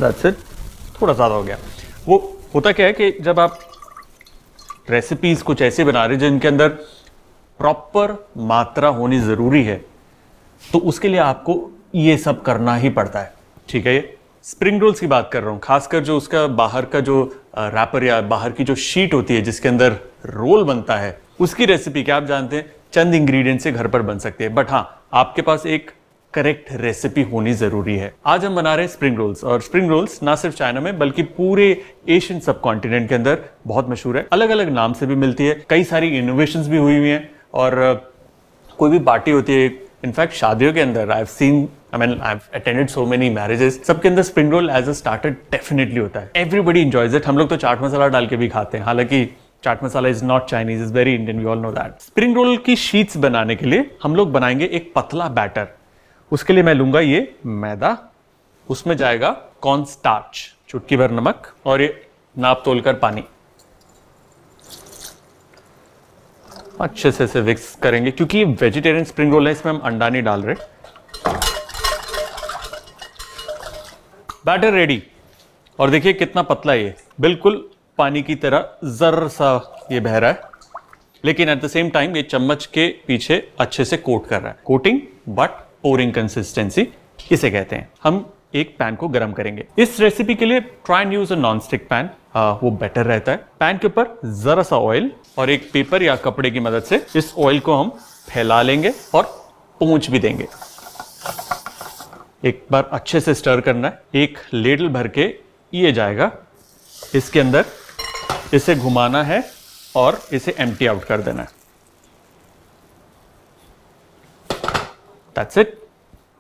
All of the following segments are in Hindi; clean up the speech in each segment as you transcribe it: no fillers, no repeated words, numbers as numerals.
दैट्स इट, थोड़ा ज़्यादा हो गया। वो होता क्या है कि जब आप रेसिपीज कुछ ऐसे बना रहे जिनके अंदर प्रॉपर मात्रा होनी ज़रूरी है, तो उसके लिए आपको ये सब करना ही पड़ता है, ठीक है। ये स्प्रिंग रोल्स की बात कर रहा हूँ, खासकर जो उसका बाहर का जो रैपर या बाहर की जो शीट होती है जिसके अंदर रोल बनता है, उसकी रेसिपी क्या आप जानते हैं, चंद इंग्रेडिएंट से घर पर बन सकते हैं। बट हाँ, आपके पास एक करेक्ट रेसिपी होनी जरूरी है। आज हम बना रहे हैं स्प्रिंग रोल्स, और स्प्रिंग रोल्स ना सिर्फ चाइना में बल्कि पूरे एशियन सब कॉन्टिनेंट के अंदर बहुत मशहूर है। अलग अलग नाम से भी मिलती है, कई सारी इनोवेशंस भी हुई हैं, और कोई भी पार्टी होती है, इनफैक्ट शादियों के अंदर I have attended so many marriages, सबके अंदर spring roll as a starter definitely होता है। Everybody enjoys it. हम लोग तो चाट मसाला डाल के भी खाते हैं, हालांकि chaat masala is not Chinese, is very Indian, we all know that. Spring roll की शीट्स बनाने के लिए हम लोग बनाएंगे एक पतला बैटर। उसके लिए मैं लूंगा ये मैदा, उसमें जाएगा कॉर्न स्टार्च, चुटकी भर नमक, और ये नाप तोलकर पानी। अच्छे से इसे मिक्स करेंगे, क्योंकि ये वेजिटेरियन स्प्रिंग रोल है, इसमें हम अंडा नहीं डाल रहे। बैटर रेडी, और देखिए कितना पतला है ये, बिल्कुल पानी की तरह जर्र सा ये बह रहा है, लेकिन एट द सेम टाइम ये चम्मच के पीछे अच्छे से कोट कर रहा है। कोटिंग बट पोरिंग कंसिस्टेंसी इसे कहते हैं। हम एक पैन को गर्म करेंगे। इस रेसिपी के लिए try and use a non stick pan, वो बेटर रहता है। पैन के ऊपर जरा सा ऑयल और एक पेपर या कपड़े की मदद से इस ऑयल को हम फैला लेंगे और पोंछ भी देंगे। एक बार अच्छे से स्टर करना है। एक लेडल भर के ये जाएगा इसके अंदर, इसे घुमाना है और इसे एम्प्टी आउट कर देना है। That's it.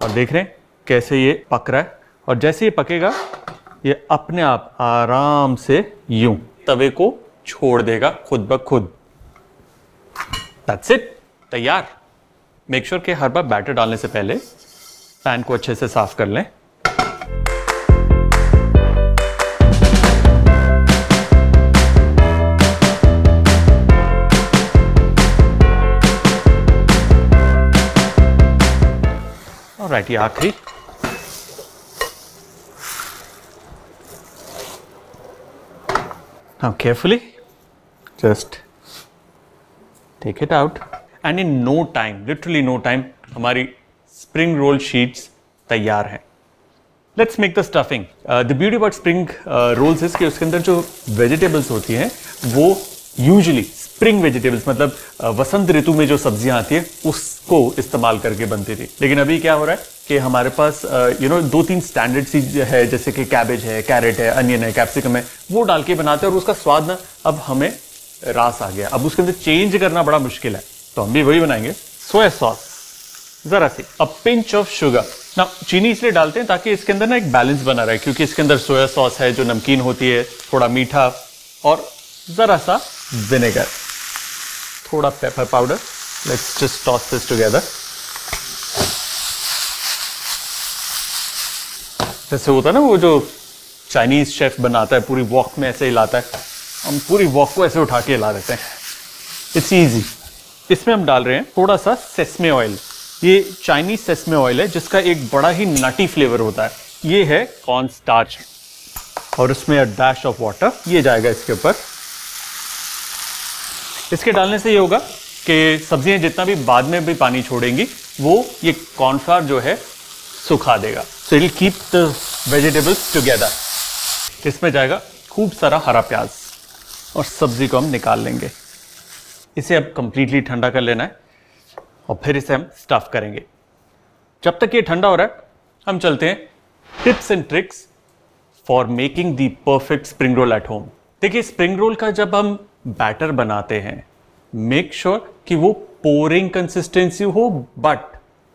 और देख रहे हैं कैसे ये पक रहा है, और जैसे ये पकेगा ये अपने आप आराम से यूं तवे को छोड़ देगा खुद ब खुद। दैट्स इट, तैयार। मेक श्योर कि हर बार बैटर डालने से पहले पैन को अच्छे से साफ कर लें। ऑलराइट, ये आखिरी। Now carefully just take it out and in no time, literally no time, हमारी spring roll sheets तैयार हैं। Let's make the stuffing. The beauty about spring rolls is कि उसके अंदर जो vegetables होती हैं वो usually spring vegetables, मतलब वसंत ऋतु में जो सब्जियां आती है उसको इस्तेमाल करके बनती थी। लेकिन अभी क्या हो रहा है कि हमारे पास दो तीन स्टैंडर्ड सी है, जैसे कि कैबेज है, कैरेट है, अनियन है, कैप्सिकम है, वो डाल के बनाते हैं, और उसका स्वाद ना अब हमें रास आ गया। अब उसके अंदर चेंज करना बड़ा मुश्किल है, तो हम भी वही बनाएंगे। सोया सॉस, जरा सी, अ पिंच ऑफ शुगर ना। चीनी इसलिए डालते हैं ताकि इसके अंदर ना एक बैलेंस बना रहे, क्योंकि इसके अंदर सोया सॉस है जो नमकीन होती है, थोड़ा मीठा, और जरा सा विनेगर, थोड़ा pepper powder. Let's just toss this together. जैसे होता है ना वो जो चाइनीज शेफ बनाता है, पूरी वॉक में ऐसे हिलाता है, हम पूरी वॉक को ऐसे उठा के हिला देते हैं। It's easy. इसमें हम डाल रहे हैं थोड़ा सा सेसमे ऑयल। ये चाइनीज सेसमे ऑयल है जिसका एक बड़ा ही नटी फ्लेवर होता है। ये है कॉर्न स्टार्च, और इसमें अ डैश ऑफ वाटर ये जाएगा इसके ऊपर। इसके डालने से ये होगा कि सब्जियां जितना भी बाद में भी पानी छोड़ेंगी वो ये कॉर्नफ्लावर जो है सुखा देगा। So it will keep the vegetables together. इसमें जाएगा खूब सारा हरा प्याज, और सब्जी को हम निकाल लेंगे। इसे अब कंप्लीटली ठंडा कर लेना है, और फिर इसे हम स्टफ करेंगे। जब तक ये ठंडा हो रहा है हम चलते हैं tips and tricks for making the perfect spring roll at home. देखिए, स्प्रिंग रोल का जब हम बैटर बनाते हैं, मेक श्योर कि वो पोरिंग कंसिस्टेंसी हो बट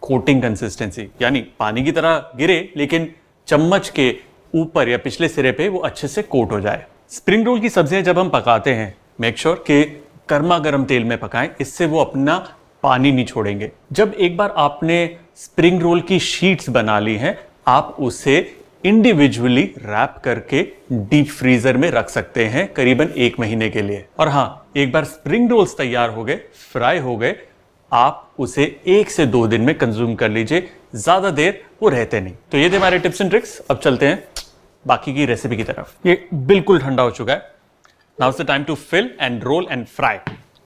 कोटिंग कंसिस्टेंसी, यानी पानी की तरह गिरे लेकिन चम्मच के ऊपर या पिछले सिरे पे वो अच्छे से कोट हो जाए। स्प्रिंग रोल की सब्जियां जब हम पकाते हैं, मेक श्योर कि गर्मा गर्म तेल में पकाएं, इससे वो अपना पानी नहीं छोड़ेंगे। जब एक बार आपने स्प्रिंग रोल की शीट्स बना ली हैं, आप उसे इंडिविजुअली रैप करके डीप फ्रीजर में रख सकते हैं करीबन 1 महीने के लिए। और हाँ, एक बार स्प्रिंग रोल्स तैयार हो गए, फ्राई हो गए, आप उसे 1 से 2 दिन में कंज्यूम कर लीजिए, ज्यादा देर वो रहते नहीं। तो ये थे हमारे टिप्स एंड ट्रिक्स। अब चलते हैं बाकी की रेसिपी की तरफ। ये बिल्कुल ठंडा हो चुका है। Now is the time to fill and roll and fry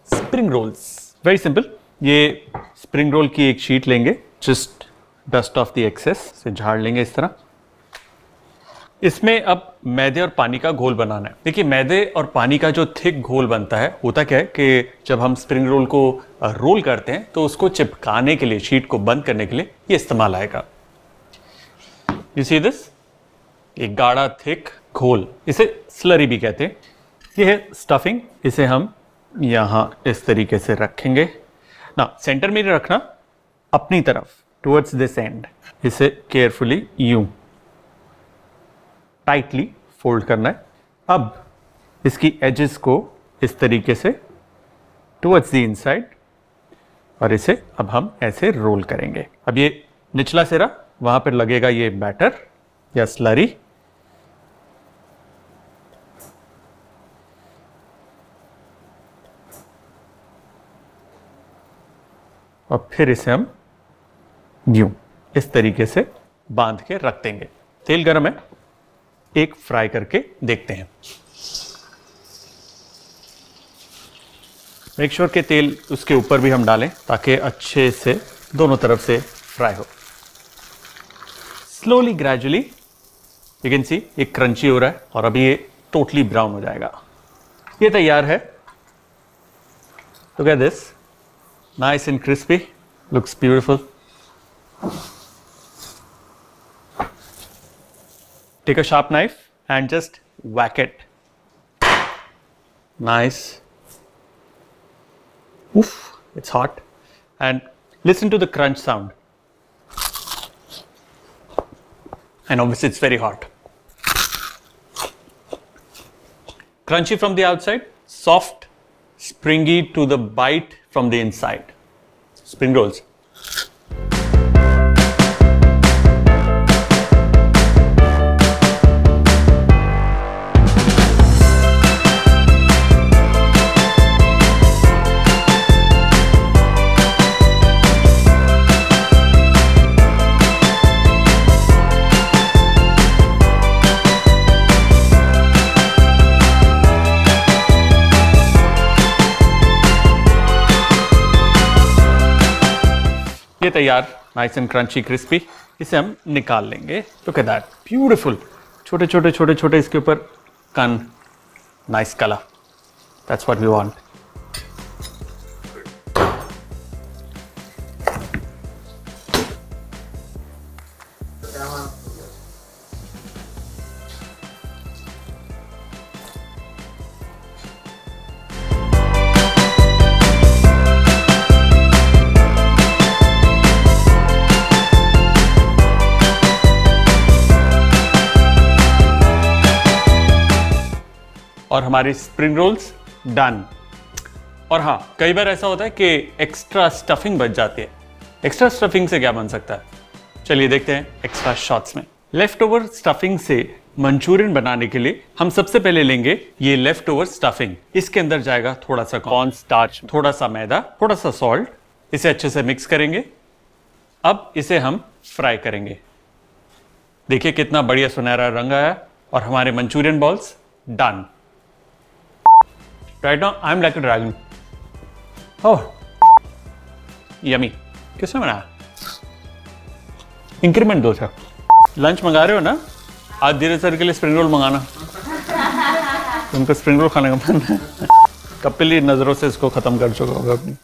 spring rolls. Very simple. ये स्प्रिंग रोल की एक शीट लेंगे, just dust off the excess से झाड़ लेंगे इस तरह। इसमें अब मैदे और पानी का घोल बनाना है। देखिए मैदे और पानी का जो थिक घोल बनता है, होता क्या है कि जब हम स्प्रिंग रोल को रोल करते हैं तो उसको चिपकाने के लिए, शीट को बंद करने के लिए ये इस्तेमाल आएगा। यू सी दिस, एक गाढ़ा थिक घोल, इसे स्लरी भी कहते हैं। ये है स्टफिंग, इसे हम यहां इस तरीके से रखेंगे ना, सेंटर में रखना, अपनी तरफ टुवर्ड्स दिस एंड। इसे केयरफुली यूं टाइटली फोल्ड करना है। अब इसकी एजेस को इस तरीके से टुवर्ड्स द इनसाइड, और इसे अब हम ऐसे रोल करेंगे। अब ये निचला सिरा, वहां पर लगेगा ये बैटर या स्लरी। और फिर इसे हम यूं इस तरीके से बांध के रख देंगे। तेल गरम है, एक फ्राई करके देखते हैं। मेक श्योर के तेल उसके ऊपर भी हम डालें ताकि अच्छे से दोनों तरफ से फ्राई हो। Slowly gradually you can see ये क्रंची हो रहा है और अभी ये टोटली ब्राउन हो जाएगा। ये तैयार है। Look at this, nice and crispy, looks beautiful. Take a sharp knife and just whack it. Nice. Oof, it's hot. And listen to the crunch sound. And obviously it's very hot. Crunchy from the outside, soft, springy to the bite from the inside. Spring rolls. ये तैयार, नाइस एंड क्रंची क्रिस्पी। इसे हम निकाल लेंगे। लुक एट दैट, ब्यूटीफुल, छोटे छोटे छोटे छोटे इसके ऊपर कन, nice colour, that's what we want. और हमारी स्प्रिंग रोल्स डन। और हाँ, कई बार ऐसा होता है कि एक्स्ट्रा स्टफिंग बच जाती है। एक्स्ट्रा स्टफिंग से क्या बन सकता है, चलिए देखते हैं एक्स्ट्रा शॉट्स में। लेफ्ट ओवर स्टफिंग से मंचूरियन बनाने के लिए हम सबसे पहले लेंगे ये लेफ्ट ओवर स्टफिंग। इसके अंदर जाएगा थोड़ा सा कॉर्न स्टार्च, थोड़ा सा मैदा, थोड़ा सा सॉल्ट। इसे अच्छे से मिक्स करेंगे। अब इसे हम फ्राई करेंगे। देखिए कितना बढ़िया सुनहरा रंग आया और हमारे Manchurian balls done. Right now, I'm like a dragon. Oh, yummy. किसने बनाया? इंक्रीमेंट दो। लंच मंगा रहे हो ना? आज धीरे सर के लिए स्प्रिंग रोल मंगाना। तुमको स्प्रिंग रोल खाने का मन है? कपिल नजरों से इसको खत्म कर चुका होगा अपनी।